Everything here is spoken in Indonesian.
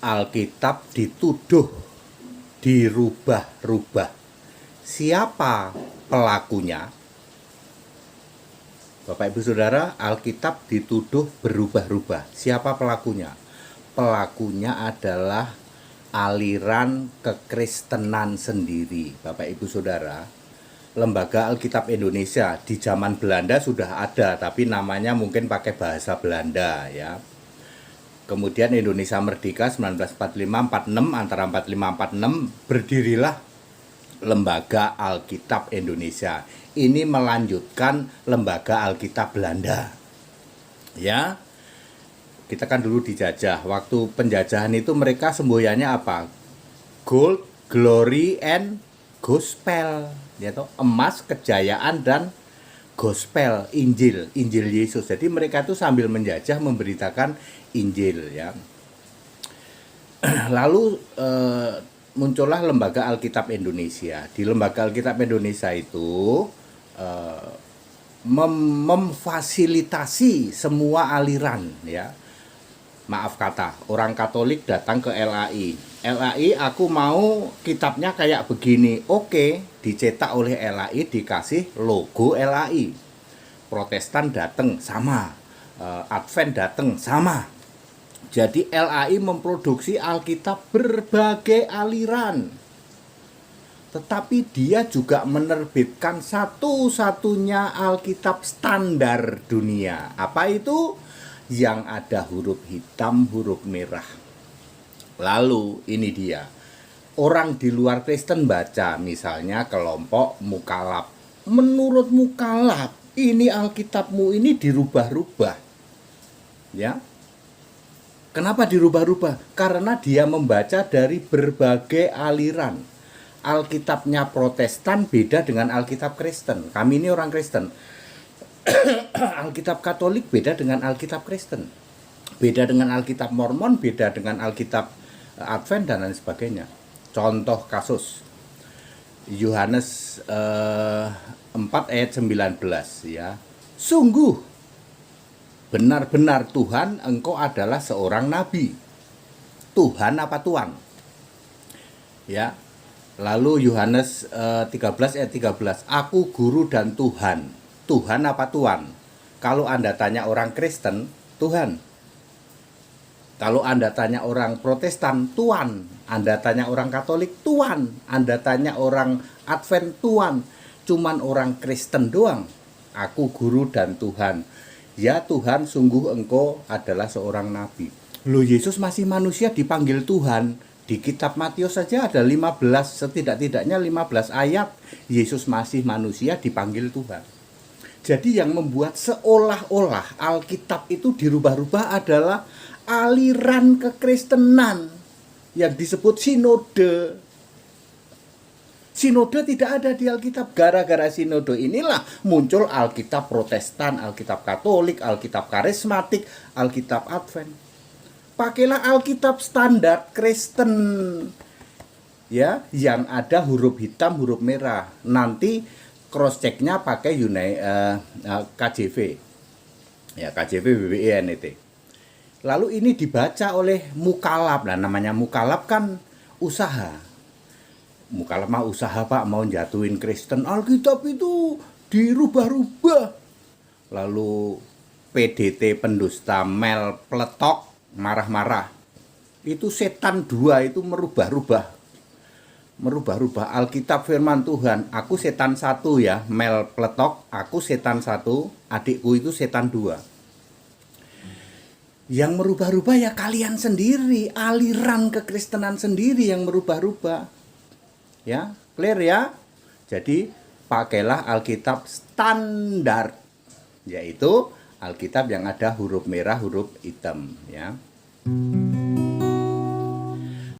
Alkitab dituduh dirubah-rubah. Siapa pelakunya? Bapak Ibu Saudara, Alkitab dituduh berubah-rubah. Siapa pelakunya? Pelakunya adalah aliran kekristenan sendiri. Bapak Ibu Saudara, Lembaga Alkitab Indonesia di zaman Belanda sudah ada, tapi namanya mungkin pakai bahasa Belanda ya. Kemudian Indonesia Merdeka 1945-46, antara 45-46 berdirilah Lembaga Alkitab Indonesia. Ini melanjutkan Lembaga Alkitab Belanda. Ya. Kita kan dulu dijajah. Waktu penjajahan itu mereka semboyannya apa? Gold, glory, and gospel. Ya toh, emas, kejayaan, dan gospel, Injil Yesus. Jadi mereka itu sambil menjajah memberitakan Injil ya. Lalu muncullah Lembaga Alkitab Indonesia. Di Lembaga Alkitab Indonesia itu memfasilitasi semua aliran ya. Maaf kata, orang Katolik datang ke LAI. LAI aku mau kitabnya kayak begini. Oke, dicetak oleh LAI, dikasih logo LAI. Protestan datang sama, Advent datang sama. Jadi LAI memproduksi Alkitab berbagai aliran. Tetapi dia juga menerbitkan satu-satunya Alkitab standar dunia. Apa itu? Yang ada huruf hitam, huruf merah. Lalu ini dia. Orang di luar Kristen baca, misalnya kelompok Mukalaf. Menurut Mukalaf, ini Alkitabmu ini dirubah-rubah. Ya. Kenapa dirubah-rubah? Karena dia membaca dari berbagai aliran. Alkitabnya Protestan beda dengan Alkitab Kristen. Kami ini orang Kristen. Alkitab Katolik beda dengan Alkitab Kristen. Beda dengan Alkitab Mormon, beda dengan Alkitab Advent dan lain sebagainya. Contoh kasus Yohanes 4 ayat 19 ya. Sungguh benar-benar Tuhan, engkau adalah seorang nabi. Tuhan apa Tuhan? Ya. Lalu Yohanes 13 ayat 13, aku guru dan Tuhan. Tuhan apa Tuhan? Kalau Anda tanya orang Kristen, Tuhan. Kalau Anda tanya orang Protestan, Tuhan. Anda tanya orang Katolik, Tuhan. Anda tanya orang Advent, Tuhan. Cuman orang Kristen doang. Aku guru dan Tuhan. Ya Tuhan, sungguh engkau adalah seorang nabi. Loh, Yesus masih manusia dipanggil Tuhan. Di kitab Matius saja ada 15, setidak-tidaknya 15 ayat. Yesus masih manusia dipanggil Tuhan. Jadi yang membuat seolah-olah Alkitab itu dirubah-rubah adalah aliran kekristenan yang disebut sinode. Sinode tidak ada di Alkitab. Gara-gara sinode inilah muncul Alkitab Protestan, Alkitab Katolik, Alkitab Karismatik, Alkitab Advent. Pakailah Alkitab standar Kristen. Ya, yang ada huruf hitam, huruf merah. Nanti cross checknya pakai KJV ya, KJV BBINET. Lalu ini dibaca oleh Mukalaf. Nah, namanya Mukalaf kan usaha. Mukalaf mah usaha Pak, mau jatuhin Kristen. Alkitab itu dirubah-rubah. Lalu PDT pendusta Mel Pletok marah-marah. Itu setan dua itu merubah-rubah Alkitab firman Tuhan. Aku setan satu ya, Mel Pletok, aku setan satu, adikku itu setan dua. Yang merubah-rubah ya kalian sendiri, aliran kekristenan sendiri yang merubah-rubah. Ya, clear ya? Jadi pakailah Alkitab standar, yaitu Alkitab yang ada huruf merah, huruf hitam ya.